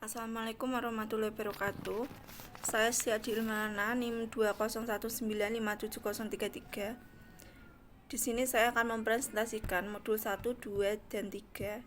Assalamualaikum warahmatullahi wabarakatuh. Saya Siti Ilmana, NIM 201957033. Di sini saya akan mempresentasikan modul 1, 2, dan 3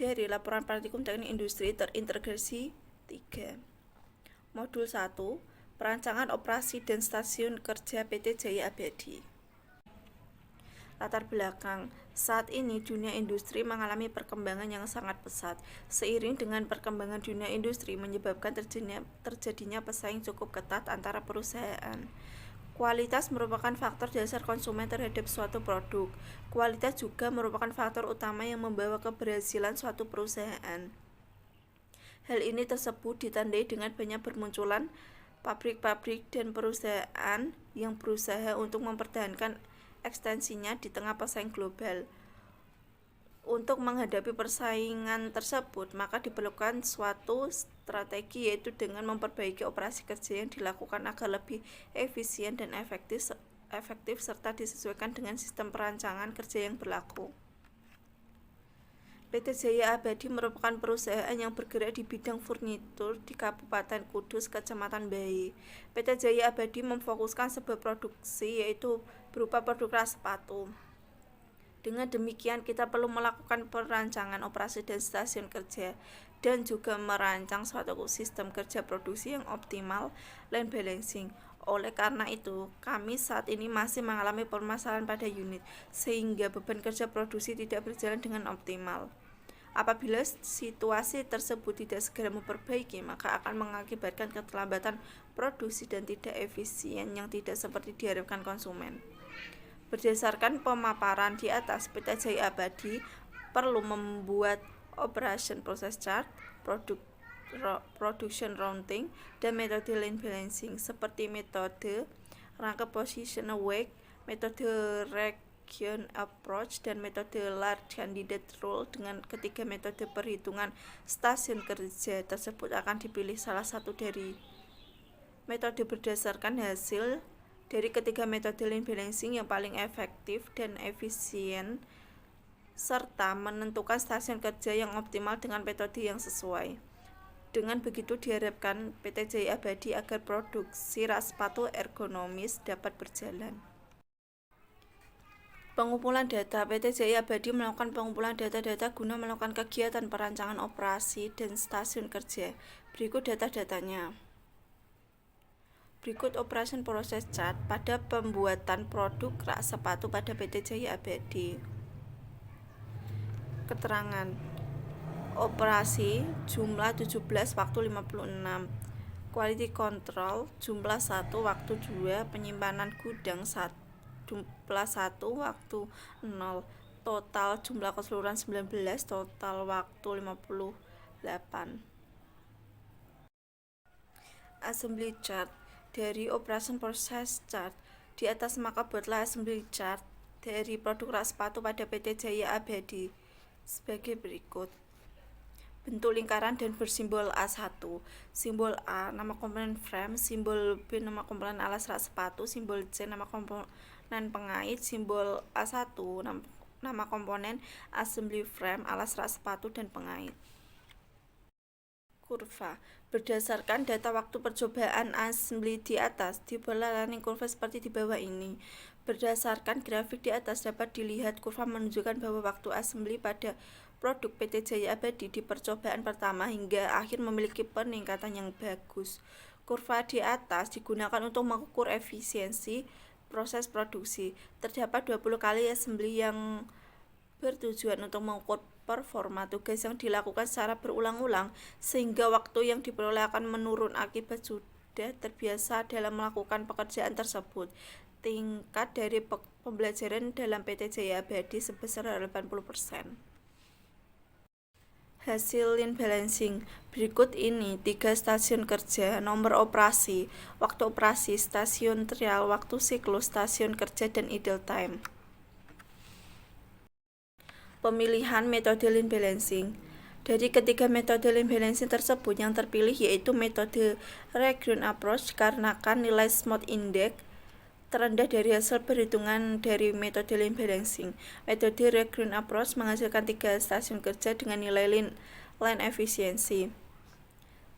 dari laporan praktikum teknik industri terintegrasi 3. Modul 1, perancangan operasi dan stasiun kerja PT Jaya Abadi. Latar belakang, saat ini dunia industri mengalami perkembangan yang sangat pesat. Seiring dengan perkembangan dunia industri menyebabkan terjadinya pesaing cukup ketat antara perusahaan. Kualitas merupakan faktor dasar konsumen terhadap suatu produk. Kualitas juga merupakan faktor utama yang membawa keberhasilan suatu perusahaan. Hal ini tersebut ditandai dengan banyak bermunculan pabrik-pabrik dan perusahaan yang berusaha untuk mempertahankan ekstensinya di tengah pesaing global. Untuk menghadapi persaingan tersebut, maka diperlukan suatu strategi, yaitu dengan memperbaiki operasi kerja yang dilakukan agar lebih efisien dan efektif serta disesuaikan dengan sistem perancangan kerja yang berlaku. PT Jaya Abadi merupakan perusahaan yang bergerak di bidang furnitur di Kabupaten Kudus, Kecamatan Bahi. PT Jaya Abadi memfokuskan sebuah produksi, yaitu berupa produk ras sepatu. Dengan demikian, kita perlu melakukan perancangan operasi dan stasiun kerja, dan juga merancang suatu sistem kerja produksi yang optimal, line balancing. Oleh karena itu, kami saat ini masih mengalami permasalahan pada unit, sehingga beban kerja produksi tidak berjalan dengan optimal. Apabila situasi tersebut tidak segera memperbaiki, maka akan mengakibatkan keterlambatan produksi dan tidak efisien yang tidak seperti diharapkan konsumen. Berdasarkan pemaparan di atas, PT Jaya Abadi perlu membuat operation process chart, production routing, dan metode line balancing seperti metode rangka position awake, metode region approach, dan metode large candidate rule. Dengan ketiga metode perhitungan stasiun kerja tersebut akan dipilih salah satu dari metode berdasarkan hasil dari ketiga metode line balancing yang paling efektif dan efisien, serta menentukan stasiun kerja yang optimal dengan metode yang sesuai. Dengan begitu diharapkan PT Jaya Abadi agar produksi ras sepatu ergonomis dapat berjalan. Pengumpulan data. PT Jaya Abadi melakukan pengumpulan data-data guna melakukan kegiatan perancangan operasi dan stasiun kerja. Berikut data-datanya. Berikut operation process chart pada pembuatan produk rak sepatu pada PT Jaya Abadi. Keterangan operasi jumlah 17, waktu 56. Quality control jumlah 1, waktu 2. Penyimpanan gudang jumlah 1, waktu 0. Total jumlah keseluruhan 19, total waktu 58. Assembly chart dari operation process chart. Di atas maka buatlah assembly chart dari produk rak sepatu pada PT Jaya Abadi sebagai berikut. Bentuk lingkaran dan bersimbol A1. Simbol A nama komponen frame, simbol B nama komponen alas rak sepatu, simbol C nama komponen pengait, simbol A1 nama komponen assembly frame, alas rak sepatu, dan pengait. Kurva. Berdasarkan data waktu percobaan assembly di atas, dibuatlah running kurva seperti di bawah ini. Berdasarkan grafik di atas dapat dilihat kurva menunjukkan bahwa waktu assembly pada produk PT Jaya Abadi di percobaan pertama hingga akhir memiliki peningkatan yang bagus. Kurva di atas digunakan untuk mengukur efisiensi proses produksi. Terdapat 20 kali assembly yang bertujuan untuk mengukur performa tugas yang dilakukan secara berulang-ulang, sehingga waktu yang diperoleh akan menurun akibat sudah terbiasa dalam melakukan pekerjaan tersebut. Tingkat dari pembelajaran dalam PT Jaya Abadi sebesar 80%. Hasil line balancing. Berikut ini 3 stasiun kerja, nomor operasi, waktu operasi, stasiun trial, waktu siklus stasiun kerja, dan idle time. Pemilihan metode line balancing. Dari ketiga metode line balancing tersebut, yang terpilih yaitu metode region approach karena nilai smooth index terendah dari hasil perhitungan dari metode line balancing. Metode region approach menghasilkan 3 stasiun kerja dengan nilai line efisiensi.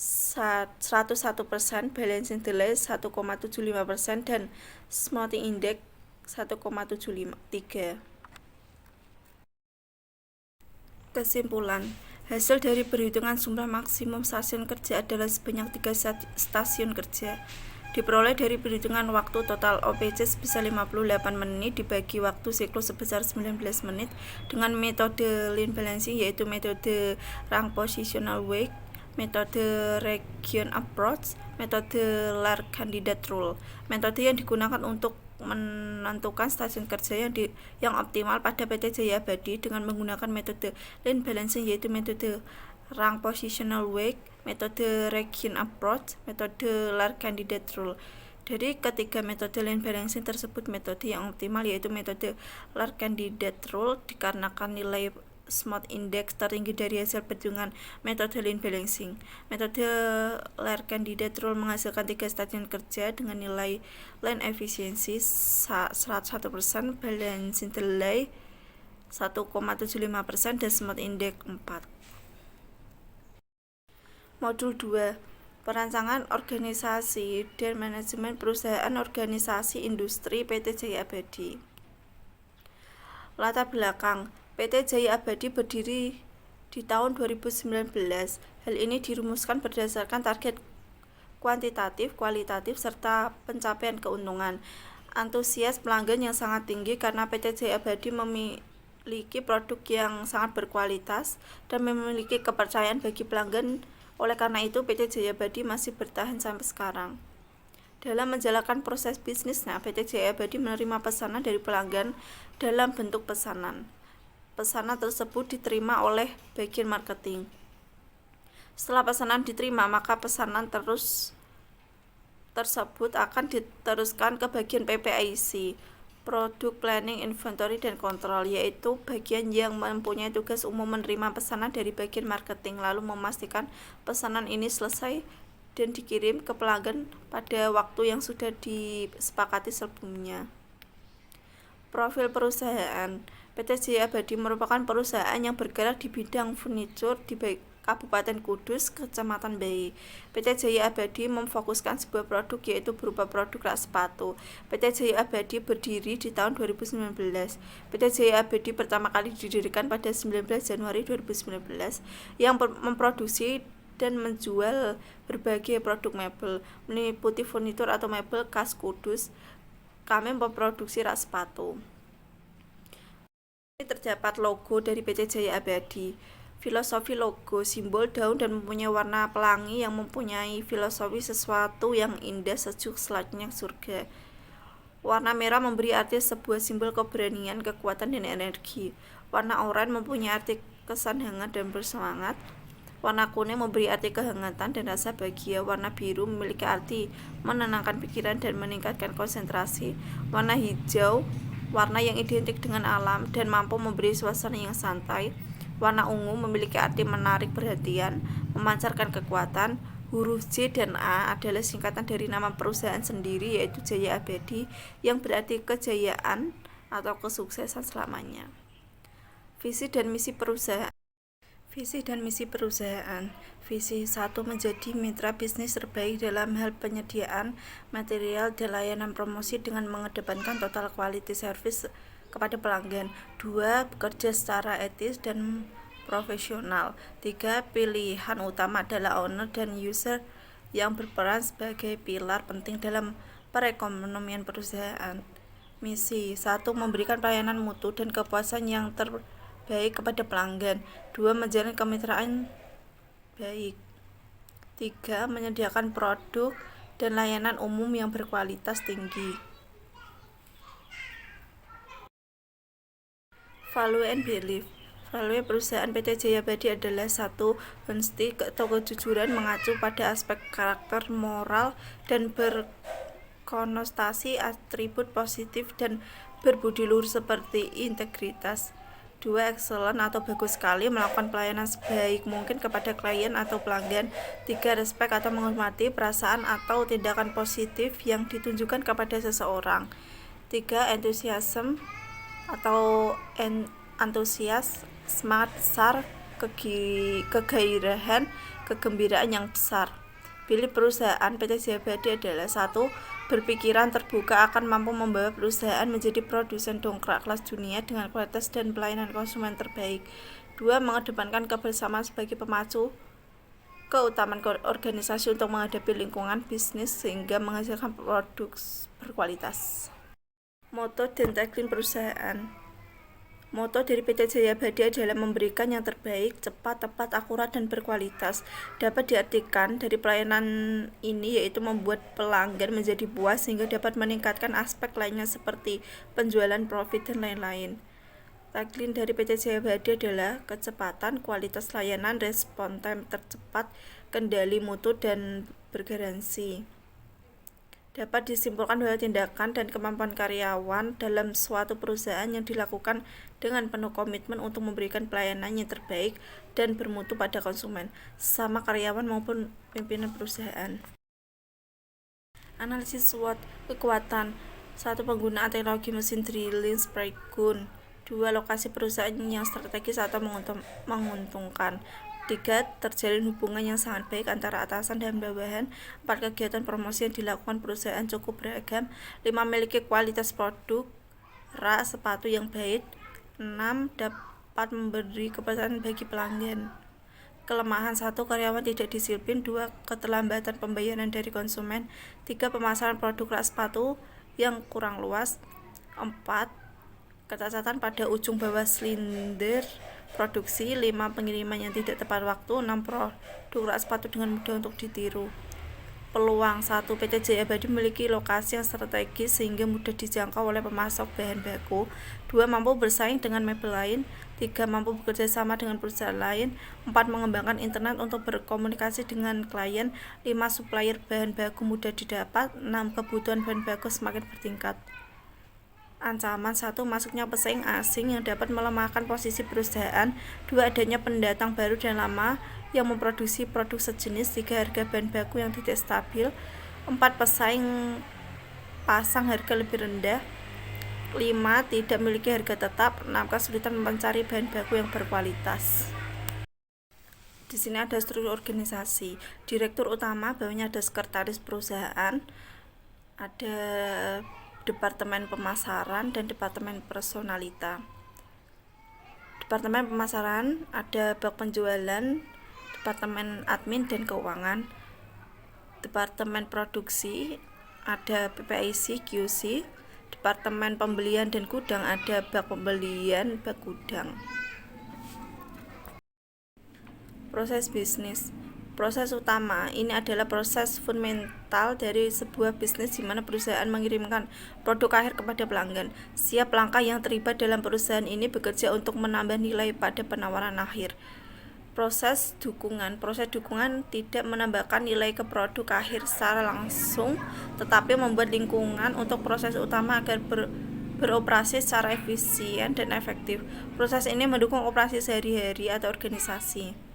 101%, balancing delay 1,75%, dan smoothing index 1,73. Kesimpulan, hasil dari perhitungan jumlah maksimum stasiun kerja adalah sebanyak 3 stasiun kerja. Diperoleh dari perhitungan waktu total OPC sebesar 58 menit dibagi waktu siklus sebesar 19 menit dengan metode lean balancing, yaitu metode rank positional weight, metode region approach, metode Lark candidate rule. Metode yang digunakan untuk menentukan stasiun kerja yang optimal pada PT Jaya Abadi dengan menggunakan metode lean balancing, yaitu metode rank positional weight, metode region approach, metode Lark candidate rule. Dari ketiga metode lean balancing tersebut, metode yang optimal yaitu metode Lark candidate rule dikarenakan nilai smooth index tertinggi dari hasil perhitungan metode lean balancing. Metode Lark candidate rule menghasilkan 3 stasiun kerja dengan nilai lean efficiency 101%, balancing delay 1,75%, dan smooth index 4. Modul 2. Perancangan organisasi dan manajemen perusahaan organisasi industri PT Jaya Abadi. Latar belakang, PT Jaya Abadi berdiri di tahun 2019. Hal ini dirumuskan berdasarkan target kuantitatif, kualitatif, serta pencapaian keuntungan. Antusias pelanggan yang sangat tinggi karena PT Jaya Abadi memiliki produk yang sangat berkualitas dan memiliki kepercayaan bagi pelanggan. Oleh karena itu, PT Jaya Abadi masih bertahan sampai sekarang. Dalam menjalankan proses bisnisnya, PT Jaya Abadi menerima pesanan dari pelanggan dalam bentuk pesanan. Pesanan tersebut diterima oleh bagian marketing. Setelah pesanan diterima, maka pesanan tersebut akan diteruskan ke bagian PPIC, Product Planning, Inventory, dan Kontrol, yaitu bagian yang mempunyai tugas umum menerima pesanan dari bagian marketing, lalu memastikan pesanan ini selesai dan dikirim ke pelanggan pada waktu yang sudah disepakati sebelumnya. Profil perusahaan. PT Jaya Abadi merupakan perusahaan yang bergerak di bidang furnitur di Kabupaten Kudus, Kecamatan Bayi. PT Jaya Abadi memfokuskan sebuah produk, yaitu berupa produk rak sepatu. PT Jaya Abadi berdiri di tahun 2019. PT Jaya Abadi pertama kali didirikan pada 19 Januari 2019 yang memproduksi dan menjual berbagai produk mebel, meliputi furnitur atau mebel khas Kudus. Kami memproduksi rak sepatu. Ini terdapat logo dari PT Jaya Abadi. Filosofi logo, simbol daun dan mempunyai warna pelangi yang mempunyai filosofi sesuatu yang indah, sejuk, selayaknya surga. Warna merah memberi arti sebuah simbol keberanian, kekuatan, dan energi. Warna oranye mempunyai arti kesan hangat dan bersemangat. Warna kuning memberi arti kehangatan dan rasa bahagia. Warna biru memiliki arti menenangkan pikiran dan meningkatkan konsentrasi. Warna hijau, warna yang identik dengan alam dan mampu memberi suasana yang santai. Warna ungu memiliki arti menarik perhatian, memancarkan kekuatan. Huruf J dan A adalah singkatan dari nama perusahaan sendiri, yaitu Jaya Abadi, yang berarti kejayaan atau kesuksesan selamanya. Visi dan misi perusahaan. Visi dan misi perusahaan. Visi 1. Menjadi mitra bisnis terbaik dalam hal penyediaan material dan layanan promosi dengan mengedepankan total quality service kepada pelanggan. 2. Bekerja secara etis dan profesional. 3. Pilihan utama adalah owner dan user yang berperan sebagai pilar penting dalam perekonomian perusahaan. Misi 1. Memberikan pelayanan mutu dan kepuasan yang terbaik kepada pelanggan. 2. Menjalin kemitraan baik. 3. Menyediakan produk dan layanan umum yang berkualitas tinggi. Value and belief. Value perusahaan PT Jaya Abadi adalah 1. Honesty atau kejujuran, mengacu pada aspek karakter, moral, dan berkonotasi atribut positif dan berbudi luhur seperti integritas. 2. Excellent atau bagus sekali, melakukan pelayanan sebaik mungkin kepada klien atau pelanggan. 3. Respect atau menghormati, perasaan atau tindakan positif yang ditunjukkan kepada seseorang. 3. Enthusiasm atau antusias, semangat besar, kegairahan kegembiraan yang besar. Pilih perusahaan PT Jaya Abadi adalah 1. Berpikiran terbuka akan mampu membawa perusahaan menjadi produsen dongkrak kelas dunia dengan kualitas dan pelayanan konsumen terbaik. 2. Mengedepankan kebersamaan sebagai pemacu keutamaan organisasi untuk menghadapi lingkungan bisnis sehingga menghasilkan produk berkualitas. Moto dan tagline perusahaan. Moto dari PT Jaya Abadi adalah memberikan yang terbaik, cepat, tepat, akurat, dan berkualitas. Dapat diartikan dari pelayanan ini yaitu membuat pelanggan menjadi puas sehingga dapat meningkatkan aspek lainnya seperti penjualan, profit, dan lain-lain. Tagline dari PT Jaya Abadi adalah kecepatan, kualitas layanan, respon time tercepat, kendali mutu, dan bergaransi. Dapat disimpulkan bahwa tindakan dan kemampuan karyawan dalam suatu perusahaan yang dilakukan dengan penuh komitmen untuk memberikan pelayanan yang terbaik dan bermutu pada konsumen, sesama karyawan maupun pimpinan perusahaan. Analisis SWOT. Kekuatan. 1. Penggunaan teknologi mesin drilling spray gun. 2. Lokasi perusahaan yang strategis atau menguntungkan. 3. Terjalin hubungan yang sangat baik antara atasan dan bawahan. 4. Kegiatan promosi yang dilakukan perusahaan cukup beragam. 5. Memiliki kualitas produk rak sepatu yang baik. 6. Dapat memberi kepercayaan bagi pelanggan. Kelemahan. 1. Karyawan tidak disiplin. 2. Keterlambatan pembayaran dari konsumen. 3. Pemasaran produk rak sepatu yang kurang luas. 4. Kecacatan pada ujung bawah silinder produksi. 5. Pengiriman yang tidak tepat waktu. 6. Produk rak sepatu dengan mudah untuk ditiru. Peluang. 1. PT Jaya Abadi memiliki lokasi yang strategis sehingga mudah dijangkau oleh pemasok bahan baku. 2. Mampu bersaing dengan mebel lain. 3. Mampu bekerja sama dengan perusahaan lain. 4. Mengembangkan internet untuk berkomunikasi dengan klien. 5. Supplier bahan baku mudah didapat. 6. Kebutuhan bahan baku semakin bertingkat. Ancaman. 1. Masuknya pesaing asing yang dapat melemahkan posisi perusahaan. 2. Adanya pendatang baru dan lama yang memproduksi produk sejenis. 3. Harga bahan baku yang tidak stabil. 4. Pesaing pasang harga lebih rendah. 5. Tidak memiliki harga tetap. 6. Kesulitan mencari bahan baku yang berkualitas. Di sini ada struktur organisasi. Direktur utama, bawahnya ada sekretaris perusahaan, ada Departemen Pemasaran dan Departemen Personalita. Departemen Pemasaran ada bak penjualan, Departemen Admin dan Keuangan. Departemen Produksi ada PPIC, QC. Departemen Pembelian dan Gudang ada bak pembelian, bak gudang. Proses bisnis. Proses utama ini adalah proses fundamental dari sebuah bisnis di mana perusahaan mengirimkan produk akhir kepada pelanggan. Setiap langkah yang terlibat dalam perusahaan ini bekerja untuk menambah nilai pada penawaran akhir. Proses dukungan tidak menambahkan nilai ke produk akhir secara langsung, tetapi membuat lingkungan untuk proses utama agar beroperasi secara efisien dan efektif. Proses ini mendukung operasi sehari-hari atau organisasi.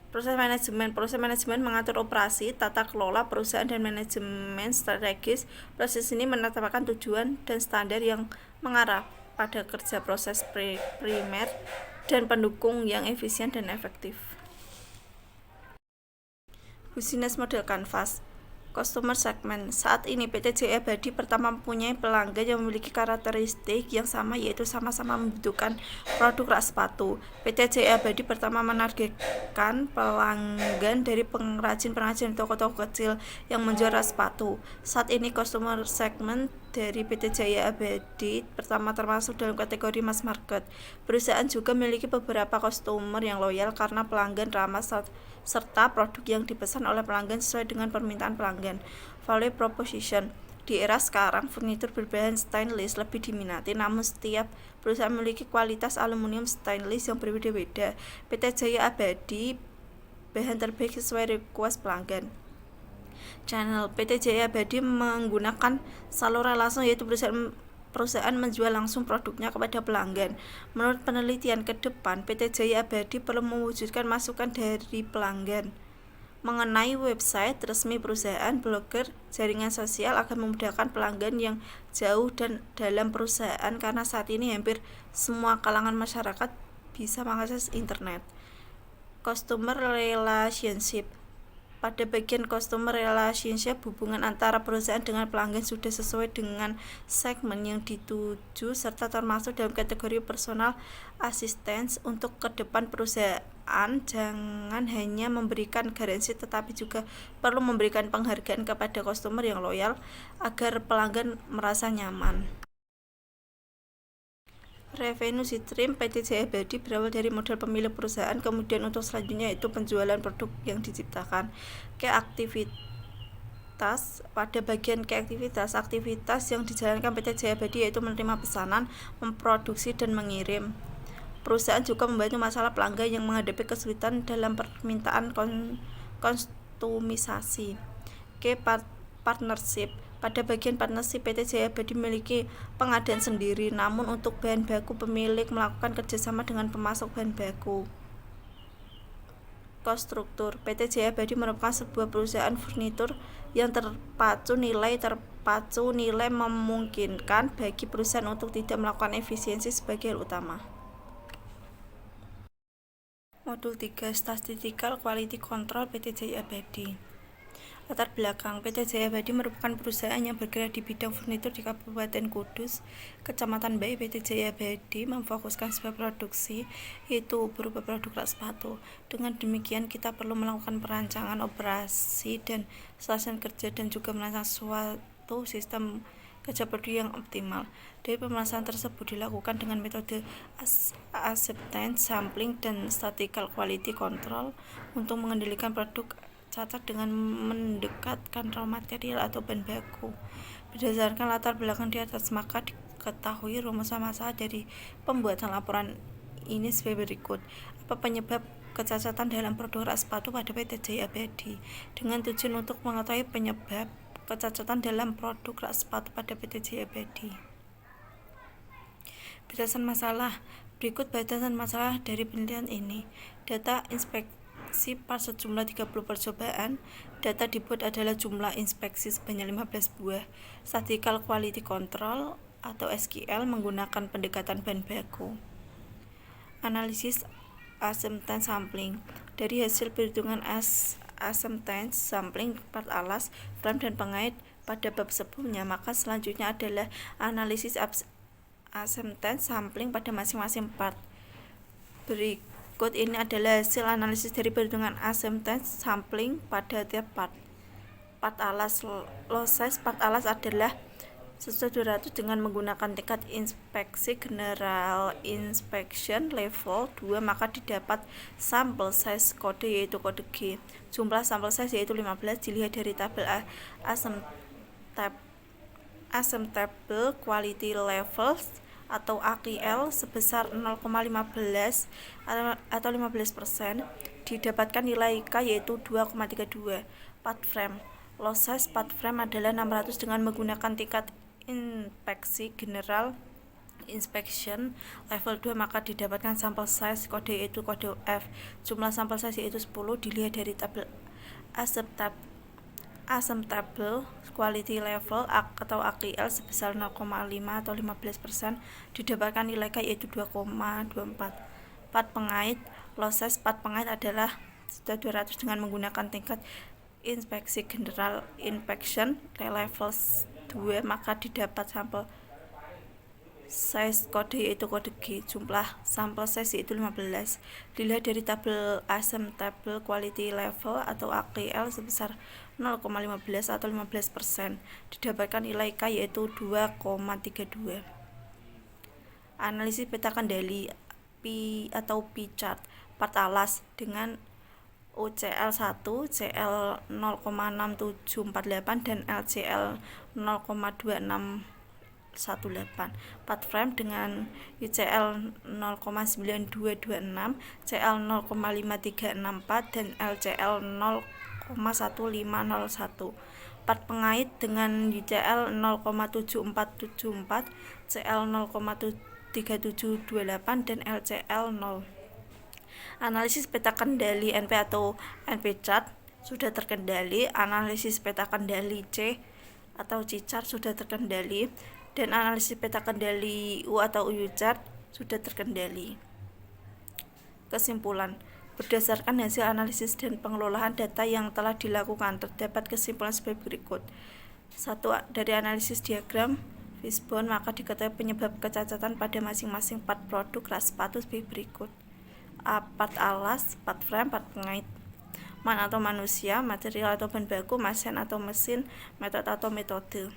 Proses manajemen mengatur operasi, tata kelola perusahaan dan manajemen strategis. Proses ini menetapkan tujuan dan standar yang mengarah pada kerja proses primer dan pendukung yang efisien dan efektif. Business model kanvas. Customer segment. Saat ini PT Jaya Abadi pertama mempunyai pelanggan yang memiliki karakteristik yang sama, yaitu sama-sama membutuhkan produk rak sepatu. PT Jaya Abadi pertama menargetkan pelanggan dari pengrajin toko-toko kecil yang menjual rak sepatu. Saat ini customer segment dari PT Jaya Abadi pertama termasuk dalam kategori mass market. Perusahaan juga memiliki beberapa customer yang loyal karena pelanggan ramah serta produk yang dipesan oleh pelanggan sesuai dengan permintaan pelanggan. Value proposition. Di era sekarang, furnitur berbahan stainless lebih diminati, namun setiap perusahaan memiliki kualitas aluminium stainless yang berbeda-beda. PT Jaya Abadi bahan terbaik sesuai request pelanggan. Channel. PT Jaya Abadi menggunakan saluran langsung, yaitu perusahaan menjual langsung produknya kepada pelanggan. Menurut penelitian ke depan, PT Jaya Abadi perlu mewujudkan masukan dari pelanggan mengenai website resmi perusahaan, blogger, jaringan sosial agar memudahkan pelanggan yang jauh dan dalam perusahaan, karena saat ini hampir semua kalangan masyarakat bisa mengakses internet. Customer relationship. Pada bagian customer relationship, hubungan antara perusahaan dengan pelanggan sudah sesuai dengan segmen yang dituju serta termasuk dalam kategori personal assistance. Untuk ke depan perusahaan jangan hanya memberikan garansi tetapi juga perlu memberikan penghargaan kepada customer yang loyal agar pelanggan merasa nyaman. Revenue stream PT Jaya Abadi berawal dari modal pemilik perusahaan, kemudian untuk selanjutnya itu penjualan produk yang diciptakan. Aktivitas pada bagian aktivitas yang dijalankan PT Jaya Abadi yaitu menerima pesanan, memproduksi dan mengirim. Perusahaan juga membantu masalah pelanggan yang menghadapi kesulitan dalam permintaan kostumisasi. Partnership. Pada bagian partnership, PT Jaya Abadi memiliki pengadaan sendiri, namun untuk bahan baku pemilik melakukan kerjasama dengan pemasok bahan baku. Konstruktur. PT Jaya Abadi merupakan sebuah perusahaan furnitur yang terpacu nilai memungkinkan bagi perusahaan untuk tidak melakukan efisiensi sebagai hal utama. Modul 3. Statistical Quality Control PT Jaya Abadi. Latar belakang. PT Jaya Abadi merupakan perusahaan yang bergerak di bidang furnitur di Kabupaten Kudus, Kecamatan Bayi. PT Jaya Abadi memfokuskan sebuah produksi, yaitu berupa produk rak sepatu. Dengan demikian, kita perlu melakukan perancangan operasi dan stasiun kerja dan juga merancang suatu sistem kerja produk yang optimal. Dari pemeriksaan tersebut dilakukan dengan metode acceptance sampling dan statistical quality control untuk mengendalikan produk cacat dengan mendekatkan raw material atau bahan baku. Berdasarkan latar belakang di atas, maka diketahui rumusan masalah dari pembuatan laporan ini sebagai berikut. Apa penyebab kecacatan dalam produk rak sepatu pada PT Jaya Abadi? Dengan tujuan untuk mengetahui penyebab kecacatan dalam produk rak sepatu pada PT Jaya Abadi. Batasan masalah. Berikut batasan masalah dari penelitian ini. Data inspeksi part sejumlah 30 percobaan. Data dibuat adalah jumlah inspeksi sebanyak 15 buah. Statistical Quality Control atau SQL menggunakan pendekatan bahan baku. Analisis acceptance sampling. Dari hasil perhitungan acceptance sampling part alas, frame dan pengait pada bab sebelumnya, maka selanjutnya adalah analisis acceptance sampling pada masing-masing part. Berikut ini adalah hasil analisis dari perhitungan acceptance sampling pada tiap part. Part alas loss size part alas adalah 1/200 dengan menggunakan tingkat inspeksi general inspection level 2, maka didapat sampel size kode yaitu kode G. Jumlah sampel size yaitu 15 dilihat dari tabel acceptable quality levels atau AQL sebesar 0,15 atau 15%, didapatkan nilai K yaitu 2,32. Part frame loss size part frame adalah 600 dengan menggunakan tingkat inspeksi general inspection level 2, maka didapatkan sampel size kode yaitu kode F. Jumlah sampel size yaitu 10 dilihat dari tabel acceptable quality level atau AQL sebesar 0,5 atau 15%, didapatkan nilai K yaitu 2,24. Part pengait loss size part pengait adalah 200 dengan menggunakan tingkat inspeksi general inspection level 2, maka didapat sampel size kode yaitu kode G. Jumlah sampel size yaitu 15 dilihat dari tabel acceptable quality level atau AQL sebesar 0,15 atau 15%, didapatkan nilai K yaitu 2,32. Analisis peta kendali atau P chart part alas dengan UCL 1, CL 0,6748 dan LCL 0,2618. Part frame dengan UCL 0,9226, CL 0,5364 dan LCL 0,1501. Part pengait dengan UCL 0,7474, CL 0,3728 dan LCL 0. Analisis peta kendali NP atau NP chart sudah terkendali. Analisis peta kendali C atau C chart sudah terkendali, dan analisis peta kendali U atau U chart sudah terkendali. Kesimpulan, Berdasarkan hasil analisis dan pengelolaan data yang telah dilakukan, terdapat kesimpulan sebagai berikut. 1. Dari analisis diagram fishbone, maka diketahui penyebab kecacatan pada masing-masing part produk ras sepatu sebagai berikut. A. Part alas, part frame, part pengait. Man atau manusia, material atau bahan baku, mesin atau mesin, metode atau metode.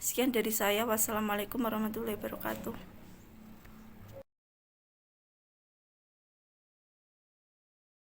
Sekian dari saya. Wassalamualaikum warahmatullahi wabarakatuh.